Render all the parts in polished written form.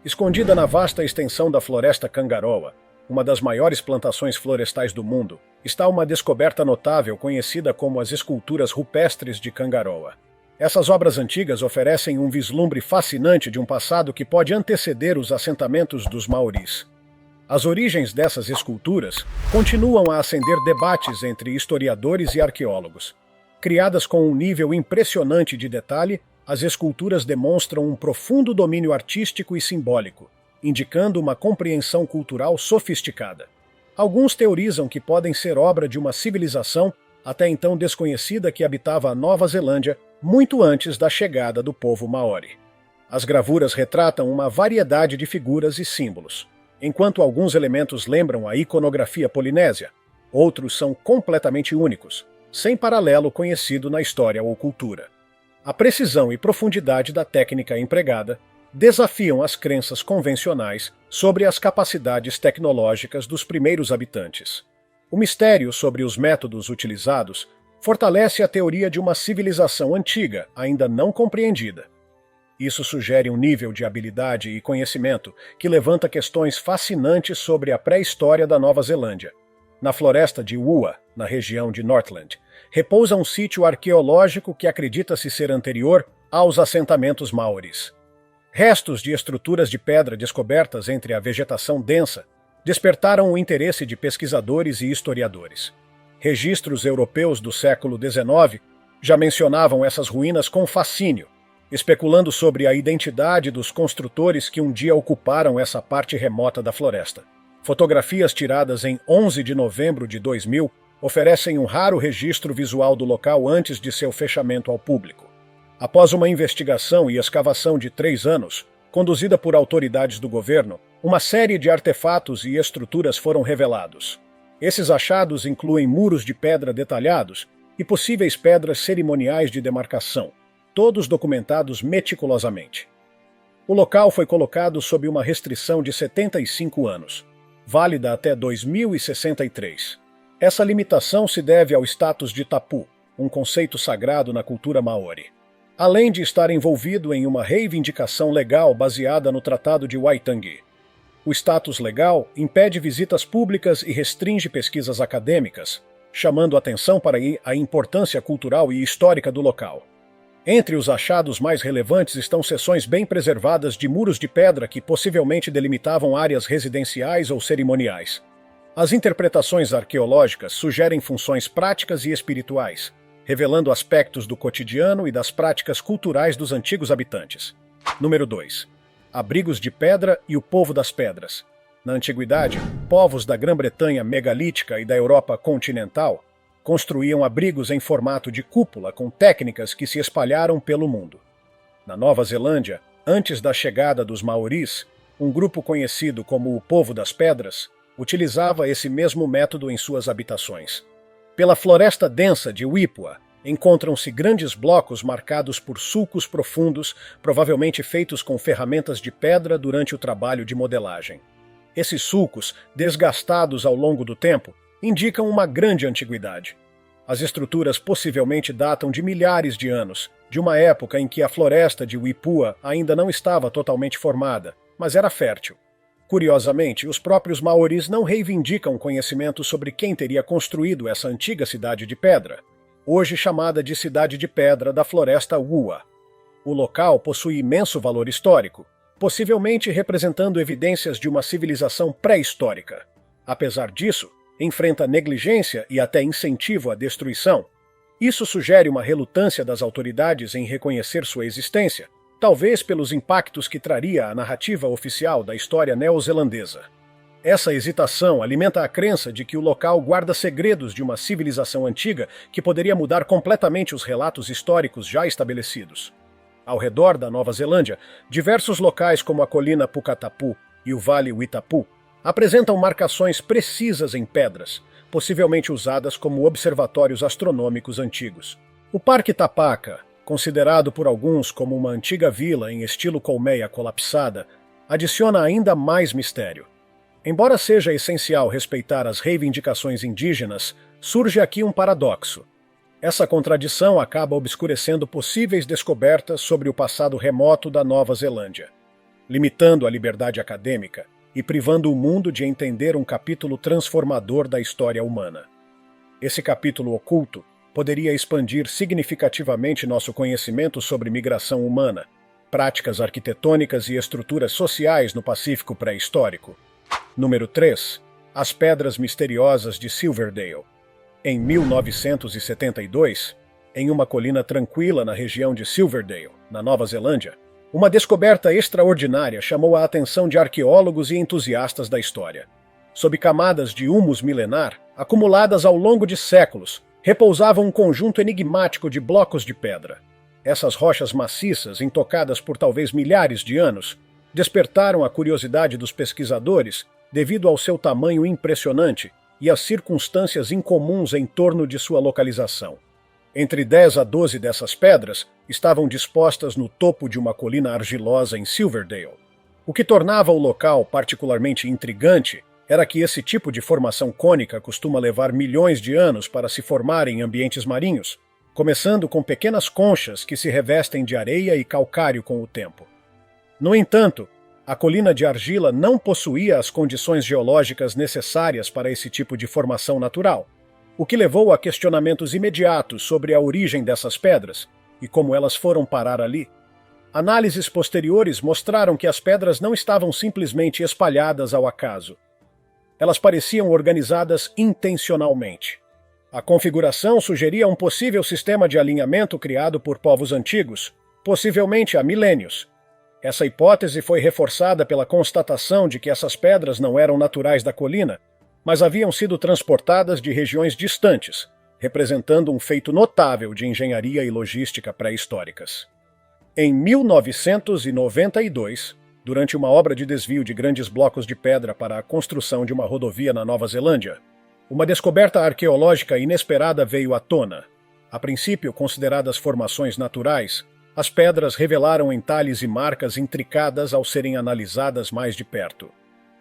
Escondida na vasta extensão da floresta Kangaroa, uma das maiores plantações florestais do mundo, está uma descoberta notável conhecida como as esculturas rupestres de Kangaroa. Essas obras antigas oferecem um vislumbre fascinante de um passado que pode anteceder os assentamentos dos Maoris. As origens dessas esculturas continuam a acender debates entre historiadores e arqueólogos. Criadas com um nível impressionante de detalhe, as esculturas demonstram um profundo domínio artístico e simbólico, indicando uma compreensão cultural sofisticada. Alguns teorizam que podem ser obra de uma civilização até então desconhecida que habitava a Nova Zelândia muito antes da chegada do povo Maori. As gravuras retratam uma variedade de figuras e símbolos. Enquanto alguns elementos lembram a iconografia polinésia, outros são completamente únicos, sem paralelo conhecido na história ou cultura. A precisão e profundidade da técnica empregada desafiam as crenças convencionais sobre as capacidades tecnológicas dos primeiros habitantes. O mistério sobre os métodos utilizados fortalece a teoria de uma civilização antiga ainda não compreendida. Isso sugere um nível de habilidade e conhecimento que levanta questões fascinantes sobre a pré-história da Nova Zelândia. Na floresta de Ua, na região de Northland, repousa um sítio arqueológico que acredita-se ser anterior aos assentamentos maoris. Restos de estruturas de pedra descobertas entre a vegetação densa despertaram o interesse de pesquisadores e historiadores. Registros europeus do século XIX já mencionavam essas ruínas com fascínio, especulando sobre a identidade dos construtores que um dia ocuparam essa parte remota da floresta. Fotografias tiradas em 11 de novembro de 2000 oferecem um raro registro visual do local antes de seu fechamento ao público. Após uma investigação e escavação de 3 anos, conduzida por autoridades do governo, uma série de artefatos e estruturas foram revelados. Esses achados incluem muros de pedra detalhados e possíveis pedras cerimoniais de demarcação, todos documentados meticulosamente. O local foi colocado sob uma restrição de 75 anos, válida até 2063. Essa limitação se deve ao status de tapu, um conceito sagrado na cultura maori, além de estar envolvido em uma reivindicação legal baseada no Tratado de Waitangi. O status legal impede visitas públicas e restringe pesquisas acadêmicas, chamando atenção para a importância cultural e histórica do local. Entre os achados mais relevantes estão seções bem preservadas de muros de pedra que possivelmente delimitavam áreas residenciais ou cerimoniais. As interpretações arqueológicas sugerem funções práticas e espirituais, revelando aspectos do cotidiano e das práticas culturais dos antigos habitantes. Número 2. Abrigos de pedra e o povo das pedras. Na antiguidade, povos da Grã-Bretanha megalítica e da Europa continental construíam abrigos em formato de cúpula com técnicas que se espalharam pelo mundo. Na Nova Zelândia, antes da chegada dos Maoris, um grupo conhecido como o Povo das Pedras utilizava esse mesmo método em suas habitações. Pela floresta densa de Wipua, encontram-se grandes blocos marcados por sulcos profundos, provavelmente feitos com ferramentas de pedra durante o trabalho de modelagem. Esses sulcos, desgastados ao longo do tempo, indicam uma grande antiguidade. As estruturas possivelmente datam de milhares de anos, de uma época em que a floresta de Wipua ainda não estava totalmente formada, mas era fértil. Curiosamente, os próprios maoris não reivindicam conhecimento sobre quem teria construído essa antiga cidade de pedra, hoje chamada de Cidade de Pedra da Floresta Ua. O local possui imenso valor histórico, possivelmente representando evidências de uma civilização pré-histórica. Apesar disso, enfrenta negligência e até incentivo à destruição. Isso sugere uma relutância das autoridades em reconhecer sua existência, talvez pelos impactos que traria a narrativa oficial da história neozelandesa. Essa hesitação alimenta a crença de que o local guarda segredos de uma civilização antiga que poderia mudar completamente os relatos históricos já estabelecidos. Ao redor da Nova Zelândia, diversos locais como a colina Pukatapu e o vale Witapu apresentam marcações precisas em pedras, possivelmente usadas como observatórios astronômicos antigos. O Parque Tapaka, considerado por alguns como uma antiga vila em estilo colmeia colapsada, adiciona ainda mais mistério. Embora seja essencial respeitar as reivindicações indígenas, surge aqui um paradoxo. Essa contradição acaba obscurecendo possíveis descobertas sobre o passado remoto da Nova Zelândia. limitando a liberdade acadêmica e privando o mundo de entender um capítulo transformador da história humana. Esse capítulo oculto poderia expandir significativamente nosso conhecimento sobre migração humana, práticas arquitetônicas e estruturas sociais no Pacífico pré-histórico. Número 3. As Pedras Misteriosas de Silverdale. Em 1972, em uma colina tranquila na região de Silverdale, na Nova Zelândia, uma descoberta extraordinária chamou a atenção de arqueólogos e entusiastas da história. Sob camadas de humus milenar, acumuladas ao longo de séculos, repousava um conjunto enigmático de blocos de pedra. Essas rochas maciças, intocadas por talvez milhares de anos, despertaram a curiosidade dos pesquisadores devido ao seu tamanho impressionante e às circunstâncias incomuns em torno de sua localização. Entre 10 a 12 dessas pedras estavam dispostas no topo de uma colina argilosa em Silverdale. O que tornava o local particularmente intrigante era que esse tipo de formação cônica costuma levar milhões de anos para se formar em ambientes marinhos, começando com pequenas conchas que se revestem de areia e calcário com o tempo. No entanto, a colina de argila não possuía as condições geológicas necessárias para esse tipo de formação natural, o que levou a questionamentos imediatos sobre a origem dessas pedras e como elas foram parar ali. Análises posteriores mostraram que as pedras não estavam simplesmente espalhadas ao acaso. Elas pareciam organizadas intencionalmente. A configuração sugeria um possível sistema de alinhamento criado por povos antigos, possivelmente há milênios. Essa hipótese foi reforçada pela constatação de que essas pedras não eram naturais da colina, mas haviam sido transportadas de regiões distantes, representando um feito notável de engenharia e logística pré-históricas. Em 1992, durante uma obra de desvio de grandes blocos de pedra para a construção de uma rodovia na Nova Zelândia, uma descoberta arqueológica inesperada veio à tona. A princípio consideradas formações naturais, as pedras revelaram entalhes e marcas intricadas ao serem analisadas mais de perto.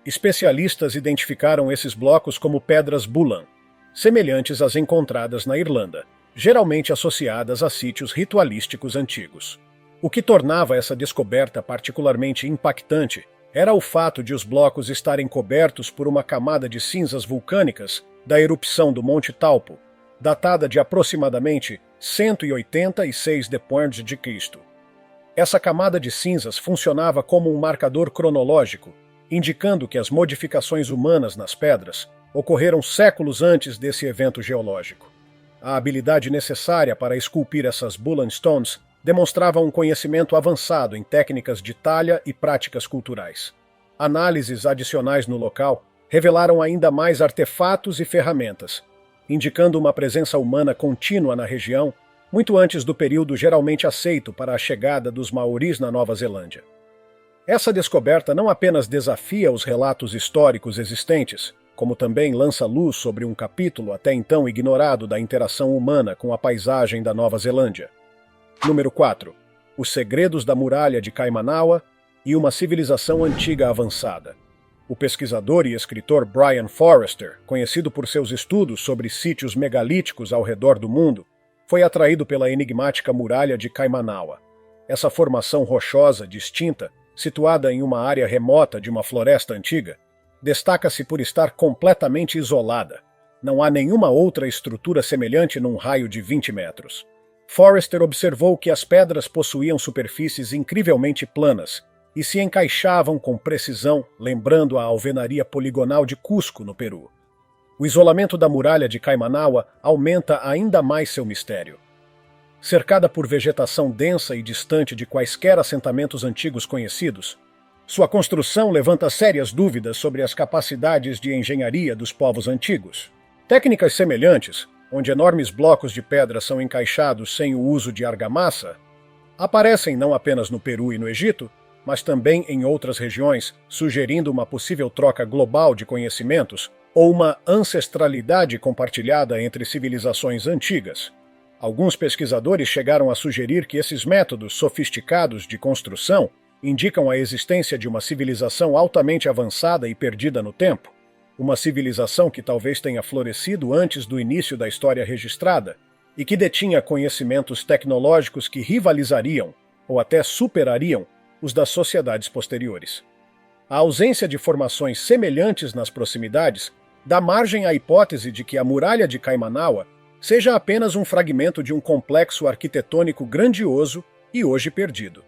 Especialistas identificaram esses blocos como pedras Bullan, semelhantes às encontradas na Irlanda, geralmente associadas a sítios ritualísticos antigos. O que tornava essa descoberta particularmente impactante era o fato de os blocos estarem cobertos por uma camada de cinzas vulcânicas da erupção do Monte Taupo, datada de aproximadamente 186 d.C. Essa camada de cinzas funcionava como um marcador cronológico, indicando que as modificações humanas nas pedras ocorreram séculos antes desse evento geológico. A habilidade necessária para esculpir essas Bullan Stones demonstrava um conhecimento avançado em técnicas de talha e práticas culturais. Análises adicionais no local revelaram ainda mais artefatos e ferramentas, indicando uma presença humana contínua na região, muito antes do período geralmente aceito para a chegada dos maoris na Nova Zelândia. Essa descoberta não apenas desafia os relatos históricos existentes, como também lança luz sobre um capítulo até então ignorado da interação humana com a paisagem da Nova Zelândia. Número 4. Os segredos da muralha de Kaimanawa e uma civilização antiga avançada. O pesquisador e escritor Brian Forrester, conhecido por seus estudos sobre sítios megalíticos ao redor do mundo, foi atraído pela enigmática muralha de Kaimanawa. Essa formação rochosa distinta, situada em uma área remota de uma floresta antiga, destaca-se por estar completamente isolada. Não há nenhuma outra estrutura semelhante num raio de 20 metros. Forrester observou que as pedras possuíam superfícies incrivelmente planas e se encaixavam com precisão, lembrando a alvenaria poligonal de Cusco, no Peru. O isolamento da muralha de Kaimanawa aumenta ainda mais seu mistério. Cercada por vegetação densa e distante de quaisquer assentamentos antigos conhecidos, sua construção levanta sérias dúvidas sobre as capacidades de engenharia dos povos antigos. Técnicas semelhantes, onde enormes blocos de pedra são encaixados sem o uso de argamassa, aparecem não apenas no Peru e no Egito, mas também em outras regiões, sugerindo uma possível troca global de conhecimentos ou uma ancestralidade compartilhada entre civilizações antigas. Alguns pesquisadores chegaram a sugerir que esses métodos sofisticados de construção indicam a existência de uma civilização altamente avançada e perdida no tempo, uma civilização que talvez tenha florescido antes do início da história registrada e que detinha conhecimentos tecnológicos que rivalizariam, ou até superariam, os das sociedades posteriores. A ausência de formações semelhantes nas proximidades dá margem à hipótese de que a muralha de Kaimanawa seja apenas um fragmento de um complexo arquitetônico grandioso e hoje perdido.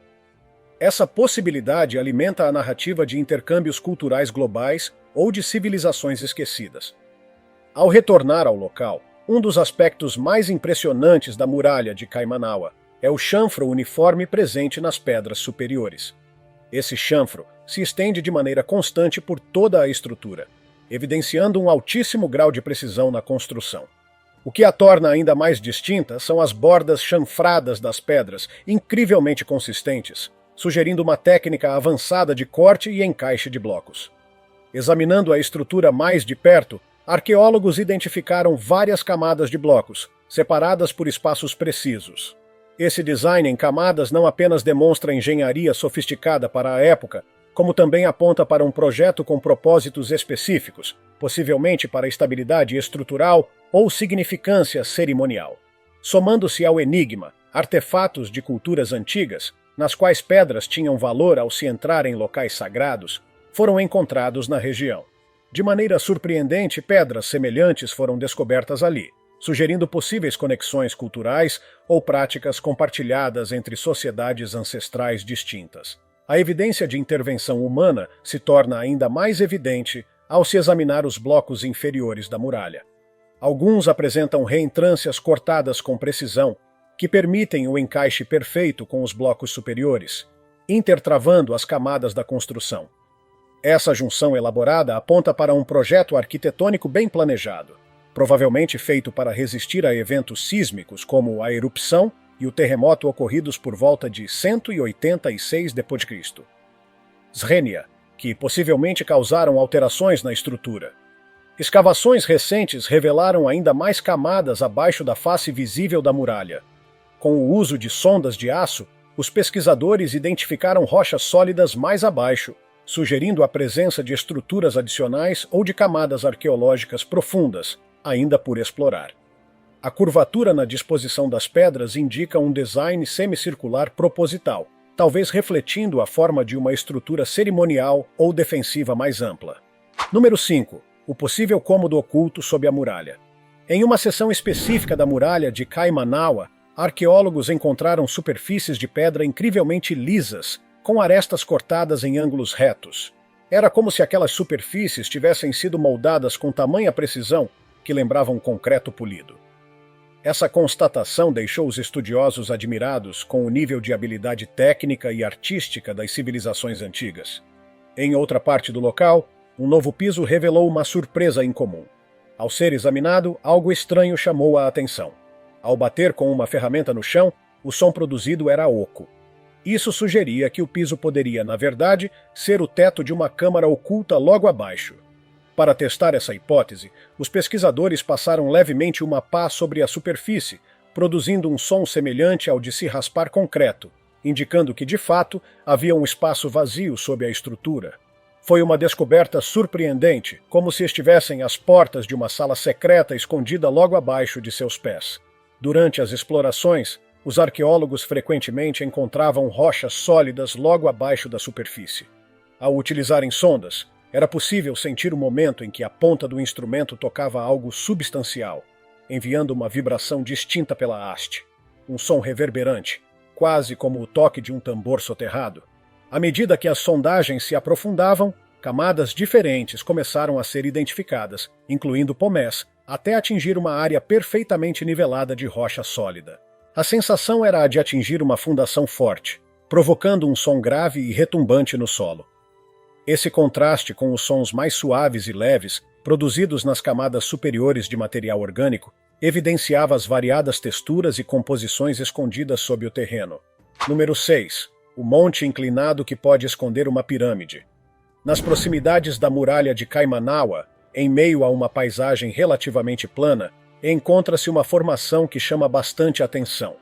Essa possibilidade alimenta a narrativa de intercâmbios culturais globais ou de civilizações esquecidas. Ao retornar ao local, um dos aspectos mais impressionantes da muralha de Kaimanawa é o chanfro uniforme presente nas pedras superiores. Esse chanfro se estende de maneira constante por toda a estrutura, evidenciando um altíssimo grau de precisão na construção. O que a torna ainda mais distinta são as bordas chanfradas das pedras, incrivelmente consistentes, sugerindo uma técnica avançada de corte e encaixe de blocos. Examinando a estrutura mais de perto, arqueólogos identificaram várias camadas de blocos, separadas por espaços precisos. Esse design em camadas não apenas demonstra engenharia sofisticada para a época, como também aponta para um projeto com propósitos específicos, possivelmente para estabilidade estrutural ou significância cerimonial. Somando-se ao enigma, artefatos de culturas antigas, nas quais pedras tinham valor ao se entrar em locais sagrados, foram encontrados na região. De maneira surpreendente, pedras semelhantes foram descobertas ali, sugerindo possíveis conexões culturais ou práticas compartilhadas entre sociedades ancestrais distintas. A evidência de intervenção humana se torna ainda mais evidente ao se examinar os blocos inferiores da muralha. Alguns apresentam reentrâncias cortadas com precisão, que permitem o encaixe perfeito com os blocos superiores, intertravando as camadas da construção. Essa junção elaborada aponta para um projeto arquitetônico bem planejado, provavelmente feito para resistir a eventos sísmicos como a erupção e o terremoto ocorridos por volta de 186 d.C. Srenia, que possivelmente causaram alterações na estrutura. Escavações recentes revelaram ainda mais camadas abaixo da face visível da muralha. Com o uso de sondas de aço, os pesquisadores identificaram rochas sólidas mais abaixo, sugerindo a presença de estruturas adicionais ou de camadas arqueológicas profundas, ainda por explorar. A curvatura na disposição das pedras indica um design semicircular proposital, talvez refletindo a forma de uma estrutura cerimonial ou defensiva mais ampla. Número 5. O possível cômodo oculto sob a muralha. Em uma seção específica da muralha de Kaimanawa, arqueólogos encontraram superfícies de pedra incrivelmente lisas, com arestas cortadas em ângulos retos. Era como se aquelas superfícies tivessem sido moldadas com tamanha precisão que lembravam concreto polido. Essa constatação deixou os estudiosos admirados com o nível de habilidade técnica e artística das civilizações antigas. Em outra parte do local, um novo piso revelou uma surpresa incomum. Ao ser examinado, algo estranho chamou a atenção. Ao bater com uma ferramenta no chão, o som produzido era oco. Isso sugeria que o piso poderia, na verdade, ser o teto de uma câmara oculta logo abaixo. Para testar essa hipótese, os pesquisadores passaram levemente uma pá sobre a superfície, produzindo um som semelhante ao de se raspar concreto, indicando que, de fato, havia um espaço vazio sob a estrutura. Foi uma descoberta surpreendente, como se estivessem às portas de uma sala secreta escondida logo abaixo de seus pés. Durante as explorações, os arqueólogos frequentemente encontravam rochas sólidas logo abaixo da superfície. Ao utilizarem sondas, era possível sentir o momento em que a ponta do instrumento tocava algo substancial, enviando uma vibração distinta pela haste, um som reverberante, quase como o toque de um tambor soterrado. À medida que as sondagens se aprofundavam, camadas diferentes começaram a ser identificadas, incluindo pomés, até atingir uma área perfeitamente nivelada de rocha sólida. A sensação era a de atingir uma fundação forte, provocando um som grave e retumbante no solo. Esse contraste com os sons mais suaves e leves, produzidos nas camadas superiores de material orgânico, evidenciava as variadas texturas e composições escondidas sob o terreno. Número 6. O monte inclinado que pode esconder uma pirâmide. Nas proximidades da muralha de Kaimanawa, em meio a uma paisagem relativamente plana, encontra-se uma formação que chama bastante atenção.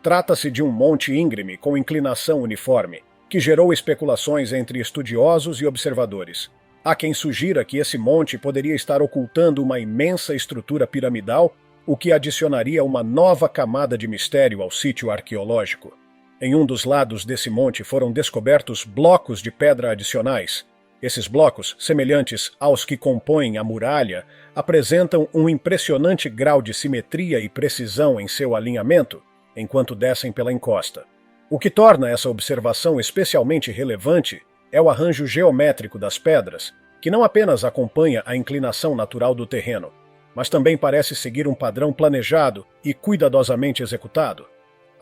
Trata-se de um monte íngreme com inclinação uniforme, que gerou especulações entre estudiosos e observadores. Há quem sugira que esse monte poderia estar ocultando uma imensa estrutura piramidal, o que adicionaria uma nova camada de mistério ao sítio arqueológico. Em um dos lados desse monte foram descobertos blocos de pedra adicionais. Esses blocos, semelhantes aos que compõem a muralha, apresentam um impressionante grau de simetria e precisão em seu alinhamento, enquanto descem pela encosta. O que torna essa observação especialmente relevante é o arranjo geométrico das pedras, que não apenas acompanha a inclinação natural do terreno, mas também parece seguir um padrão planejado e cuidadosamente executado.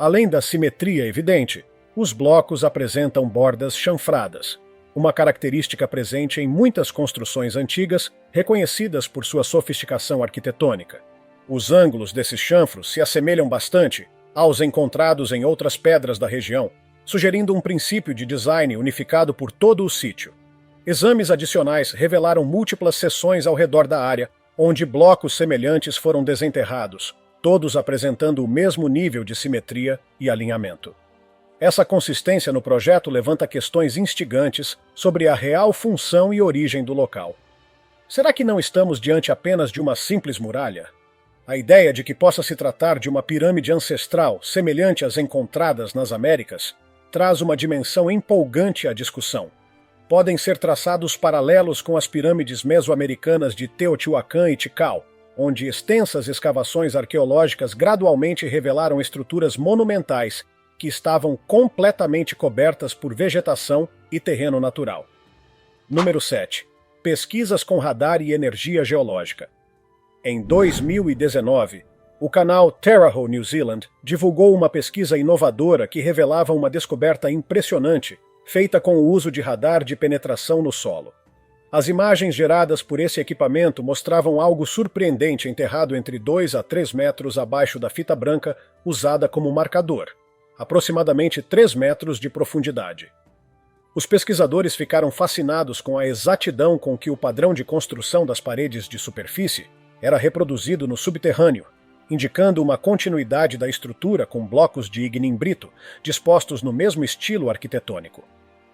Além da simetria evidente, os blocos apresentam bordas chanfradas, uma característica presente em muitas construções antigas reconhecidas por sua sofisticação arquitetônica. Os ângulos desses chanfros se assemelham bastante aos encontrados em outras pedras da região, sugerindo um princípio de design unificado por todo o sítio. Exames adicionais revelaram múltiplas seções ao redor da área, onde blocos semelhantes foram desenterrados, todos apresentando o mesmo nível de simetria e alinhamento. Essa consistência no projeto levanta questões instigantes sobre a real função e origem do local. Será que não estamos diante apenas de uma simples muralha? A ideia de que possa se tratar de uma pirâmide ancestral semelhante às encontradas nas Américas traz uma dimensão empolgante à discussão. Podem ser traçados paralelos com as pirâmides mesoamericanas de Teotihuacan e Tikal, onde extensas escavações arqueológicas gradualmente revelaram estruturas monumentais que estavam completamente cobertas por vegetação e terreno natural. Número 7. Pesquisas com radar e energia geológica. Em 2019, o canal Terrahole New Zealand divulgou uma pesquisa inovadora que revelava uma descoberta impressionante, feita com o uso de radar de penetração no solo. As imagens geradas por esse equipamento mostravam algo surpreendente enterrado entre 2 a 3 metros abaixo da fita branca usada como marcador, aproximadamente 3 metros de profundidade. Os pesquisadores ficaram fascinados com a exatidão com que o padrão de construção das paredes de superfície era reproduzido no subterrâneo, indicando uma continuidade da estrutura com blocos de ignimbrito dispostos no mesmo estilo arquitetônico.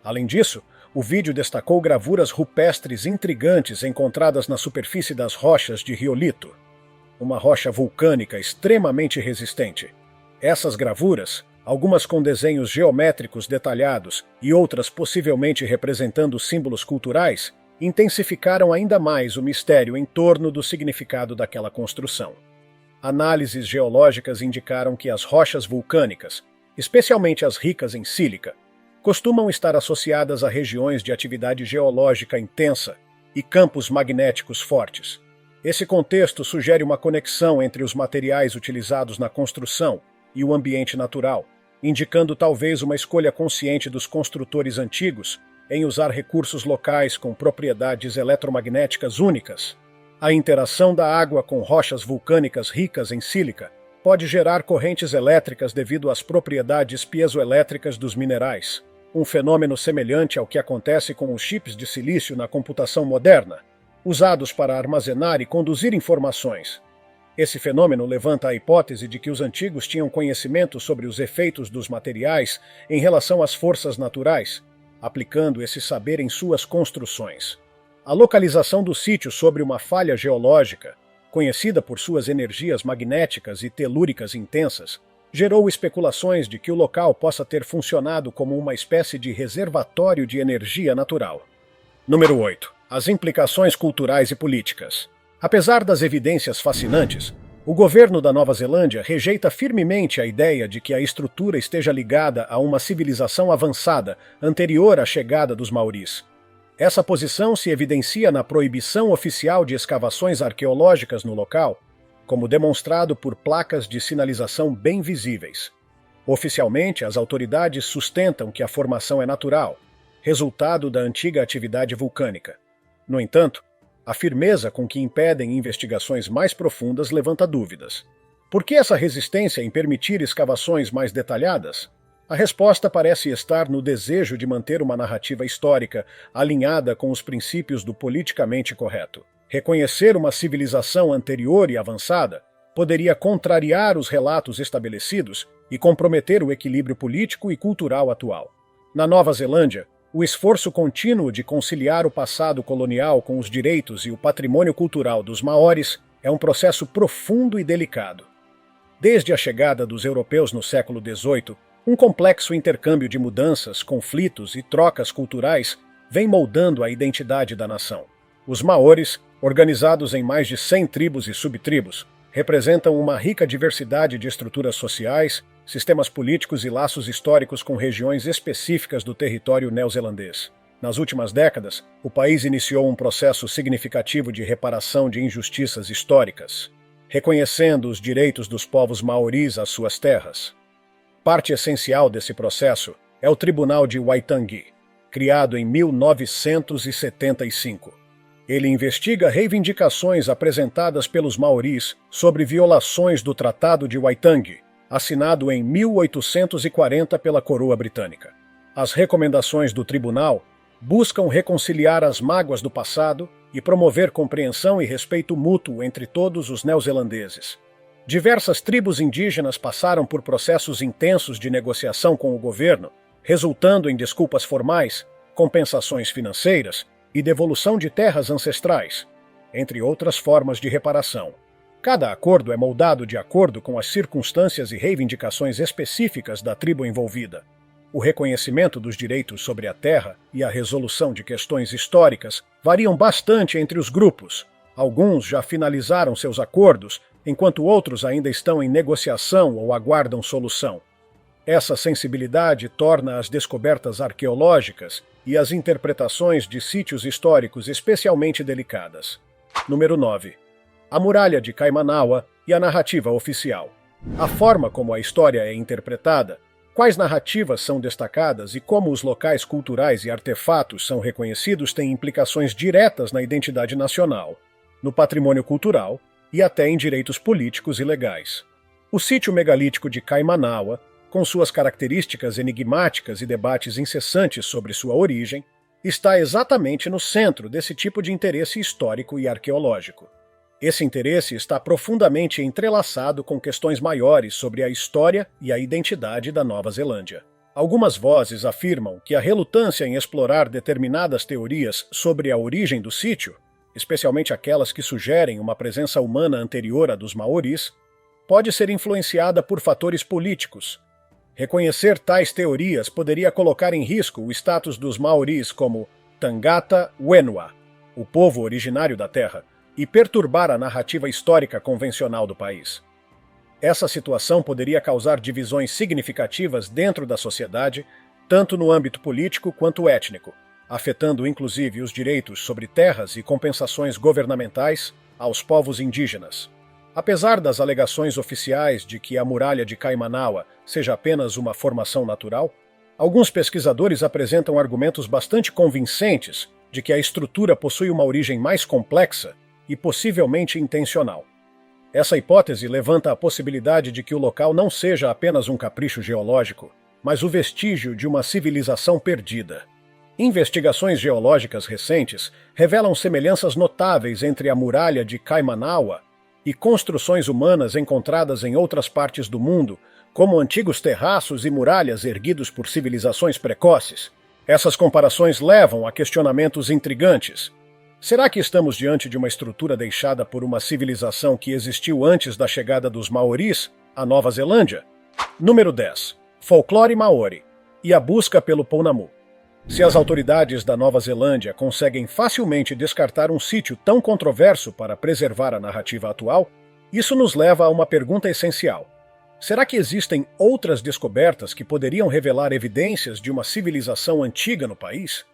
Além disso, o vídeo destacou gravuras rupestres intrigantes encontradas na superfície das rochas de riolito, uma rocha vulcânica extremamente resistente. Essas gravuras, algumas com desenhos geométricos detalhados e outras possivelmente representando símbolos culturais, intensificaram ainda mais o mistério em torno do significado daquela construção. Análises geológicas indicaram que as rochas vulcânicas, especialmente as ricas em sílica, costumam estar associadas a regiões de atividade geológica intensa e campos magnéticos fortes. Esse contexto sugere uma conexão entre os materiais utilizados na construção e o ambiente natural, indicando talvez uma escolha consciente dos construtores antigos em usar recursos locais com propriedades eletromagnéticas únicas. A interação da água com rochas vulcânicas ricas em sílica pode gerar correntes elétricas devido às propriedades piezoelétricas dos minerais, um fenômeno semelhante ao que acontece com os chips de silício na computação moderna, usados para armazenar e conduzir informações. Esse fenômeno levanta a hipótese de que os antigos tinham conhecimento sobre os efeitos dos materiais em relação às forças naturais, aplicando esse saber em suas construções. A localização do sítio sobre uma falha geológica, conhecida por suas energias magnéticas e telúricas intensas, gerou especulações de que o local possa ter funcionado como uma espécie de reservatório de energia natural. Número 8. As implicações culturais e políticas. Apesar das evidências fascinantes, o governo da Nova Zelândia rejeita firmemente a ideia de que a estrutura esteja ligada a uma civilização avançada anterior à chegada dos maoris. Essa posição se evidencia na proibição oficial de escavações arqueológicas no local, como demonstrado por placas de sinalização bem visíveis. Oficialmente, as autoridades sustentam que a formação é natural, resultado da antiga atividade vulcânica. No entanto, a firmeza com que impedem investigações mais profundas levanta dúvidas. Por que essa resistência em permitir escavações mais detalhadas? A resposta parece estar no desejo de manter uma narrativa histórica alinhada com os princípios do politicamente correto. Reconhecer uma civilização anterior e avançada poderia contrariar os relatos estabelecidos e comprometer o equilíbrio político e cultural atual. Na Nova Zelândia, o esforço contínuo de conciliar o passado colonial com os direitos e o patrimônio cultural dos maoris é um processo profundo e delicado. Desde a chegada dos europeus no século XVIII, Um complexo intercâmbio de mudanças, conflitos e trocas culturais vem moldando a identidade da nação. Os maoris, organizados em mais de 100 tribos e subtribos, representam uma rica diversidade de estruturas sociais, sistemas políticos e laços históricos com regiões específicas do território neozelandês. Nas últimas décadas, o país iniciou um processo significativo de reparação de injustiças históricas, reconhecendo os direitos dos povos maoris às suas terras. Parte essencial desse processo é o Tribunal de Waitangi, criado em 1975. Ele investiga reivindicações apresentadas pelos maoris sobre violações do Tratado de Waitangi, assinado em 1840 pela coroa britânica. As recomendações do tribunal buscam reconciliar as mágoas do passado e promover compreensão e respeito mútuo entre todos os neozelandeses. Diversas tribos indígenas passaram por processos intensos de negociação com o governo, resultando em desculpas formais, compensações financeiras e devolução de terras ancestrais, entre outras formas de reparação. Cada acordo é moldado de acordo com as circunstâncias e reivindicações específicas da tribo envolvida. O reconhecimento dos direitos sobre a terra e a resolução de questões históricas variam bastante entre os grupos. Alguns já finalizaram seus acordos, enquanto outros ainda estão em negociação ou aguardam solução. Essa sensibilidade torna as descobertas arqueológicas e as interpretações de sítios históricos especialmente delicadas. Número 9. A Muralha de Kaimanawa e a narrativa oficial. A forma como a história é interpretada, quais narrativas são destacadas e como os locais culturais e artefatos são reconhecidos tem implicações diretas na identidade nacional, no patrimônio cultural e até em direitos políticos e legais. O sítio megalítico de Kaimanawa, com suas características enigmáticas e debates incessantes sobre sua origem, está exatamente no centro desse tipo de interesse histórico e arqueológico. Esse interesse está profundamente entrelaçado com questões maiores sobre a história e a identidade da Nova Zelândia. Algumas vozes afirmam que a relutância em explorar determinadas teorias sobre a origem do sítio, especialmente aquelas que sugerem uma presença humana anterior à dos maoris, pode ser influenciada por fatores políticos. Reconhecer tais teorias poderia colocar em risco o status dos maoris como Tangata Whenua, o povo originário da terra, e perturbar a narrativa histórica convencional do país. Essa situação poderia causar divisões significativas dentro da sociedade, tanto no âmbito político quanto étnico, afetando inclusive os direitos sobre terras e compensações governamentais aos povos indígenas. Apesar das alegações oficiais de que a Muralha de Kaimanawa seja apenas uma formação natural, alguns pesquisadores apresentam argumentos bastante convincentes de que a estrutura possui uma origem mais complexa e possivelmente intencional. Essa hipótese levanta a possibilidade de que o local não seja apenas um capricho geológico, mas o vestígio de uma civilização perdida. Investigações geológicas recentes revelam semelhanças notáveis entre a Muralha de Kaimanawa e construções humanas encontradas em outras partes do mundo, como antigos terraços e muralhas erguidos por civilizações precoces. Essas comparações levam a questionamentos intrigantes. Será que estamos diante de uma estrutura deixada por uma civilização que existiu antes da chegada dos maoris à Nova Zelândia? Número 10. Folclore maori e a busca pelo Pounamu. Se as autoridades da Nova Zelândia conseguem facilmente descartar um sítio tão controverso para preservar a narrativa atual, isso nos leva a uma pergunta essencial. Será que existem outras descobertas que poderiam revelar evidências de uma civilização antiga no país?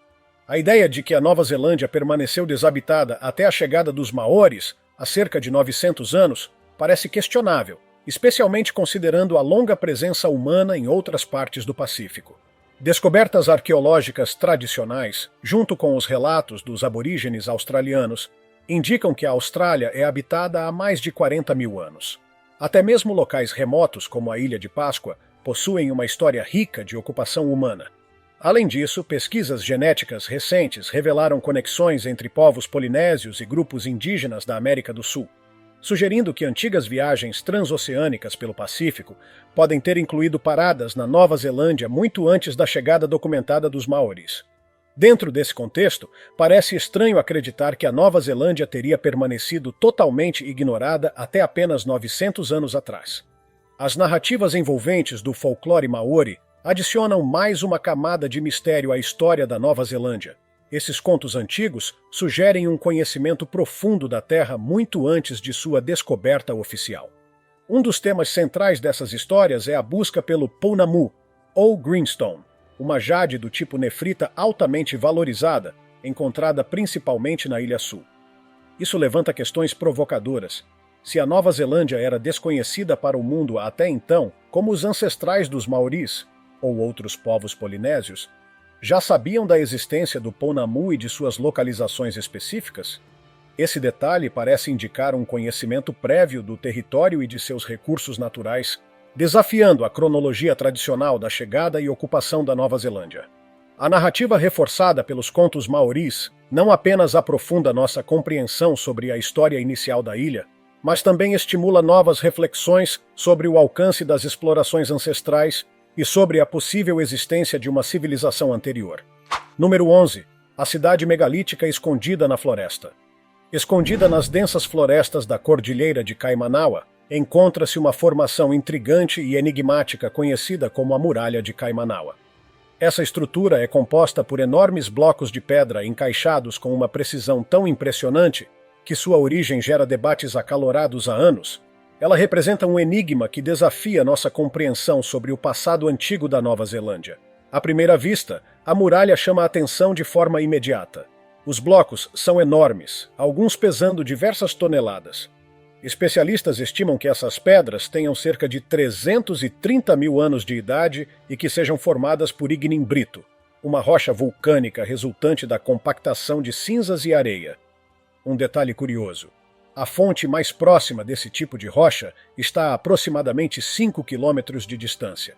A ideia de que a Nova Zelândia permaneceu desabitada até a chegada dos maoris, há cerca de 900 anos, parece questionável, especialmente considerando a longa presença humana em outras partes do Pacífico. Descobertas arqueológicas tradicionais, junto com os relatos dos aborígenes australianos, indicam que a Austrália é habitada há mais de 40 mil anos. Até mesmo locais remotos, como a Ilha de Páscoa, possuem uma história rica de ocupação humana. Além disso, pesquisas genéticas recentes revelaram conexões entre povos polinésios e grupos indígenas da América do Sul, sugerindo que antigas viagens transoceânicas pelo Pacífico podem ter incluído paradas na Nova Zelândia muito antes da chegada documentada dos maoris. Dentro desse contexto, parece estranho acreditar que a Nova Zelândia teria permanecido totalmente ignorada até apenas 900 anos atrás. As narrativas envolventes do folclore maori adicionam mais uma camada de mistério à história da Nova Zelândia. Esses contos antigos sugerem um conhecimento profundo da Terra muito antes de sua descoberta oficial. Um dos temas centrais dessas histórias é a busca pelo pounamu, ou greenstone, uma jade do tipo nefrita altamente valorizada, encontrada principalmente na Ilha Sul. Isso levanta questões provocadoras. Se a Nova Zelândia era desconhecida para o mundo até então, como os ancestrais dos maoris, ou outros povos polinésios, já sabiam da existência do pounamu e de suas localizações específicas? Esse detalhe parece indicar um conhecimento prévio do território e de seus recursos naturais, desafiando a cronologia tradicional da chegada e ocupação da Nova Zelândia. A narrativa reforçada pelos contos maoris não apenas aprofunda nossa compreensão sobre a história inicial da ilha, mas também estimula novas reflexões sobre o alcance das explorações ancestrais e sobre a possível existência de uma civilização anterior. Número 11. A cidade megalítica escondida na floresta. Escondida nas densas florestas da Cordilheira de Kaimanawa, encontra-se uma formação intrigante e enigmática conhecida como a Muralha de Kaimanawa. Essa estrutura é composta por enormes blocos de pedra encaixados com uma precisão tão impressionante que sua origem gera debates acalorados há anos. Ela representa um enigma que desafia nossa compreensão sobre o passado antigo da Nova Zelândia. À primeira vista, a muralha chama a atenção de forma imediata. Os blocos são enormes, alguns pesando diversas toneladas. Especialistas estimam que essas pedras tenham cerca de 330 mil anos de idade e que sejam formadas por ígneo brito, uma rocha vulcânica resultante da compactação de cinzas e areia. Um detalhe curioso: a fonte mais próxima desse tipo de rocha está a aproximadamente 5 quilômetros de distância.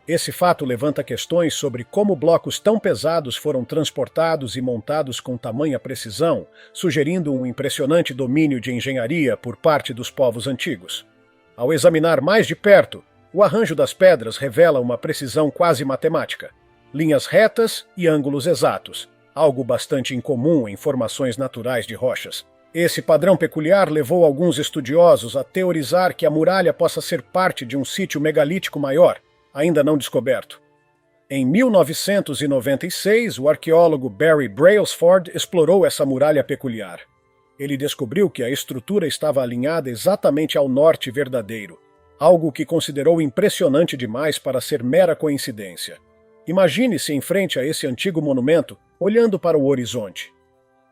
Esse fato levanta questões sobre como blocos tão pesados foram transportados e montados com tamanha precisão, sugerindo um impressionante domínio de engenharia por parte dos povos antigos. Ao examinar mais de perto, o arranjo das pedras revela uma precisão quase matemática, linhas retas e ângulos exatos, algo bastante incomum em formações naturais de rochas. Esse padrão peculiar levou alguns estudiosos a teorizar que a muralha possa ser parte de um sítio megalítico maior, ainda não descoberto. Em 1996, o arqueólogo Barry Brailsford explorou essa muralha peculiar. Ele descobriu que a estrutura estava alinhada exatamente ao norte verdadeiro, algo que considerou impressionante demais para ser mera coincidência. Imagine-se em frente a esse antigo monumento, olhando para o horizonte.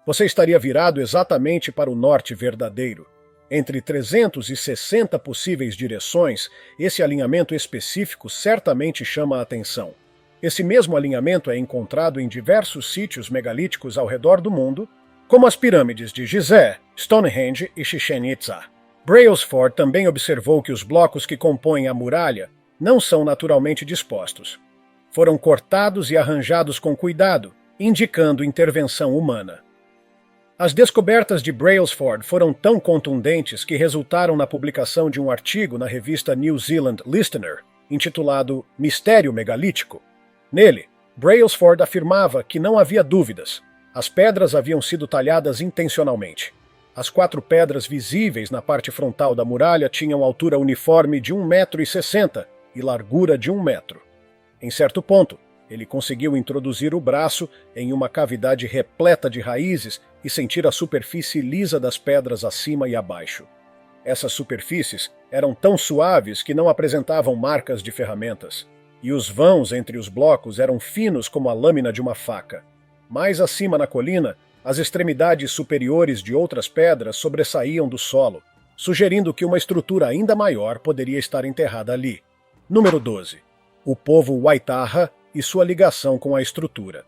Você estaria virado exatamente para o norte verdadeiro. Entre 360 possíveis direções, esse alinhamento específico certamente chama a atenção. Esse mesmo alinhamento é encontrado em diversos sítios megalíticos ao redor do mundo, como as pirâmides de Gizé, Stonehenge e Chichén Itzá. Brailsford também observou que os blocos que compõem a muralha não são naturalmente dispostos. Foram cortados e arranjados com cuidado, indicando intervenção humana. As descobertas de Brailsford foram tão contundentes que resultaram na publicação de um artigo na revista New Zealand Listener, intitulado Mistério Megalítico. Nele, Brailsford afirmava que não havia dúvidas. As pedras haviam sido talhadas intencionalmente. As 4 pedras visíveis na parte frontal da muralha tinham altura uniforme de 1,60 m e largura de 1 metro. Em certo ponto, ele conseguiu introduzir o braço em uma cavidade repleta de raízes e sentir a superfície lisa das pedras acima e abaixo. Essas superfícies eram tão suaves que não apresentavam marcas de ferramentas, e os vãos entre os blocos eram finos como a lâmina de uma faca. Mais acima na colina, as extremidades superiores de outras pedras sobressaíam do solo, sugerindo que uma estrutura ainda maior poderia estar enterrada ali. Número 12. O povo Waitaha e sua ligação com a estrutura.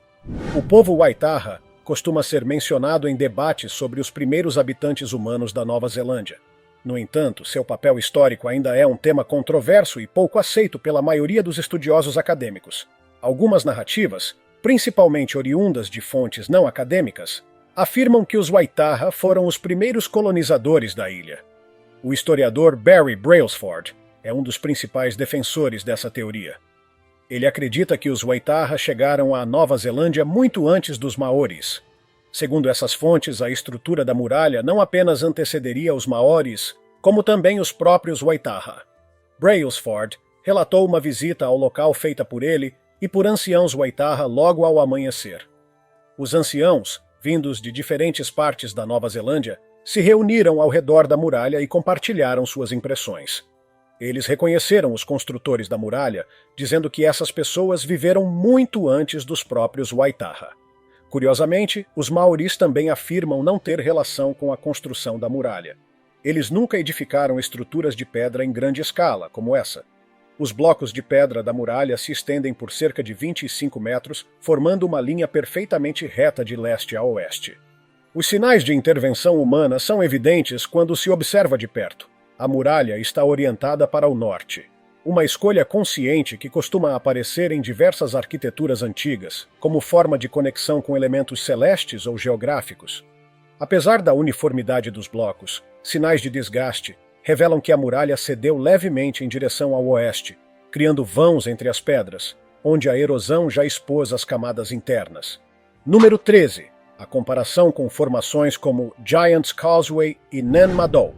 O povo Waitaha costuma ser mencionado em debates sobre os primeiros habitantes humanos da Nova Zelândia. No entanto, seu papel histórico ainda é um tema controverso e pouco aceito pela maioria dos estudiosos acadêmicos. Algumas narrativas, principalmente oriundas de fontes não acadêmicas, afirmam que os Waitaha foram os primeiros colonizadores da ilha. O historiador Barry Brailsford é um dos principais defensores dessa teoria. Ele acredita que os Waitaha chegaram à Nova Zelândia muito antes dos Maoris. Segundo essas fontes, a estrutura da muralha não apenas antecederia os Maoris, como também os próprios Waitaha. Brailsford relatou uma visita ao local feita por ele e por anciãos Waitaha logo ao amanhecer. Os anciãos, vindos de diferentes partes da Nova Zelândia, se reuniram ao redor da muralha e compartilharam suas impressões. Eles reconheceram os construtores da muralha, dizendo que essas pessoas viveram muito antes dos próprios Waitaha. Curiosamente, os maoris também afirmam não ter relação com a construção da muralha. Eles nunca edificaram estruturas de pedra em grande escala, como essa. Os blocos de pedra da muralha se estendem por cerca de 25 metros, formando uma linha perfeitamente reta de leste a oeste. Os sinais de intervenção humana são evidentes quando se observa de perto. A muralha está orientada para o norte. Uma escolha consciente que costuma aparecer em diversas arquiteturas antigas, como forma de conexão com elementos celestes ou geográficos. Apesar da uniformidade dos blocos, sinais de desgaste revelam que a muralha cedeu levemente em direção ao oeste, criando vãos entre as pedras, onde a erosão já expôs as camadas internas. Número 13. A comparação com formações como Giant's Causeway e Nan Madol.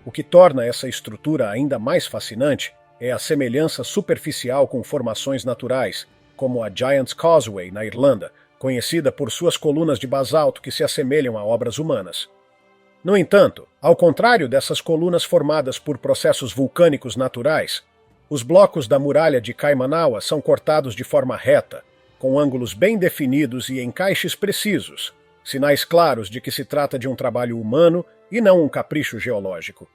O que torna essa estrutura ainda mais fascinante é a semelhança superficial com formações naturais, como a Giant's Causeway, na Irlanda, conhecida por suas colunas de basalto que se assemelham a obras humanas. No entanto, ao contrário dessas colunas formadas por processos vulcânicos naturais, os blocos da muralha de Kaimanawa são cortados de forma reta, com ângulos bem definidos e encaixes precisos, sinais claros de que se trata de um trabalho humano e não um capricho geológico.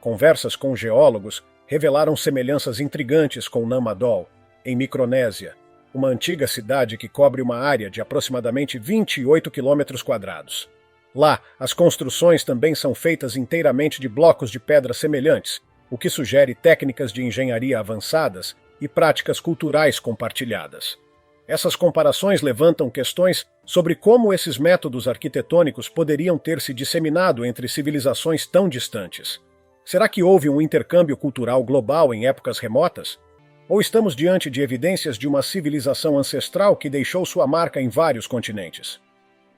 Conversas com geólogos revelaram semelhanças intrigantes com Nan Madol, em Micronésia, uma antiga cidade que cobre uma área de aproximadamente 28 km². Lá, as construções também são feitas inteiramente de blocos de pedra semelhantes, o que sugere técnicas de engenharia avançadas e práticas culturais compartilhadas. Essas comparações levantam questões sobre como esses métodos arquitetônicos poderiam ter se disseminado entre civilizações tão distantes. Será que houve um intercâmbio cultural global em épocas remotas? Ou estamos diante de evidências de uma civilização ancestral que deixou sua marca em vários continentes?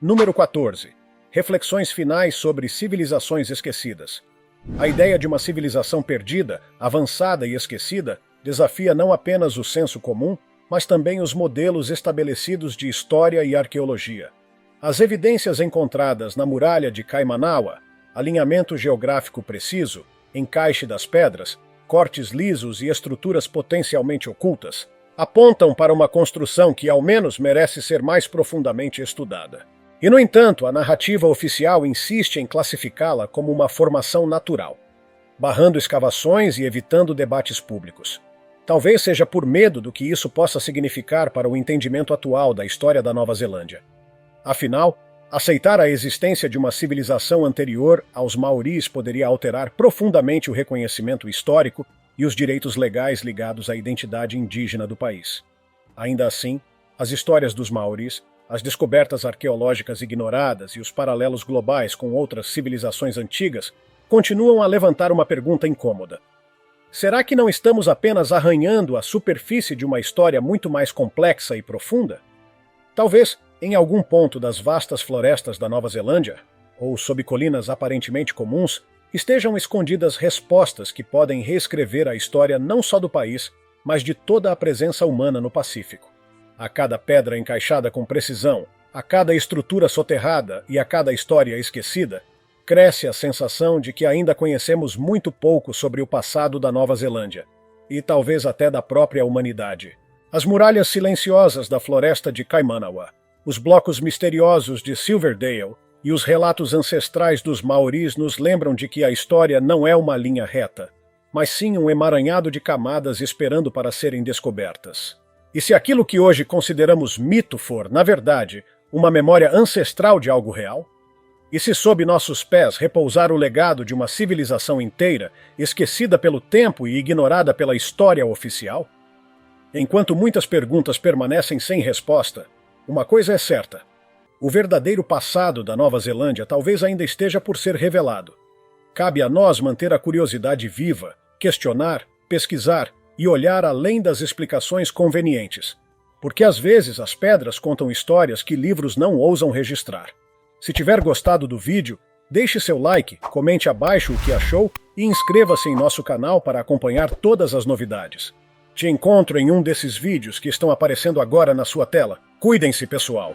Número 14. Reflexões finais sobre civilizações esquecidas. A ideia de uma civilização perdida, avançada e esquecida desafia não apenas o senso comum, mas também os modelos estabelecidos de história e arqueologia. As evidências encontradas na muralha de Kaimanawa, alinhamento geográfico preciso, encaixe das pedras, cortes lisos e estruturas potencialmente ocultas, apontam para uma construção que ao menos merece ser mais profundamente estudada. E, no entanto, a narrativa oficial insiste em classificá-la como uma formação natural, barrando escavações e evitando debates públicos. Talvez seja por medo do que isso possa significar para o entendimento atual da história da Nova Zelândia. Afinal, aceitar a existência de uma civilização anterior aos maoris poderia alterar profundamente o reconhecimento histórico e os direitos legais ligados à identidade indígena do país. Ainda assim, as histórias dos maoris, as descobertas arqueológicas ignoradas e os paralelos globais com outras civilizações antigas continuam a levantar uma pergunta incômoda. Será que não estamos apenas arranhando a superfície de uma história muito mais complexa e profunda? Talvez, em algum ponto das vastas florestas da Nova Zelândia, ou sob colinas aparentemente comuns, estejam escondidas respostas que podem reescrever a história não só do país, mas de toda a presença humana no Pacífico. A cada pedra encaixada com precisão, a cada estrutura soterrada e a cada história esquecida, cresce a sensação de que ainda conhecemos muito pouco sobre o passado da Nova Zelândia, e talvez até da própria humanidade. As muralhas silenciosas da floresta de Kaimanawa, os blocos misteriosos de Silverdale e os relatos ancestrais dos maoris nos lembram de que a história não é uma linha reta, mas sim um emaranhado de camadas esperando para serem descobertas. E se aquilo que hoje consideramos mito for, na verdade, uma memória ancestral de algo real? E se sob nossos pés repousar o legado de uma civilização inteira, esquecida pelo tempo e ignorada pela história oficial? Enquanto muitas perguntas permanecem sem resposta, uma coisa é certa: o verdadeiro passado da Nova Zelândia talvez ainda esteja por ser revelado. Cabe a nós manter a curiosidade viva, questionar, pesquisar e olhar além das explicações convenientes, porque às vezes as pedras contam histórias que livros não ousam registrar. Se tiver gostado do vídeo, Deixe seu like, comente abaixo o que achou e inscreva-se em nosso canal para acompanhar todas as novidades. Te encontro em um desses vídeos que estão aparecendo agora na sua tela. Cuidem-se, pessoal!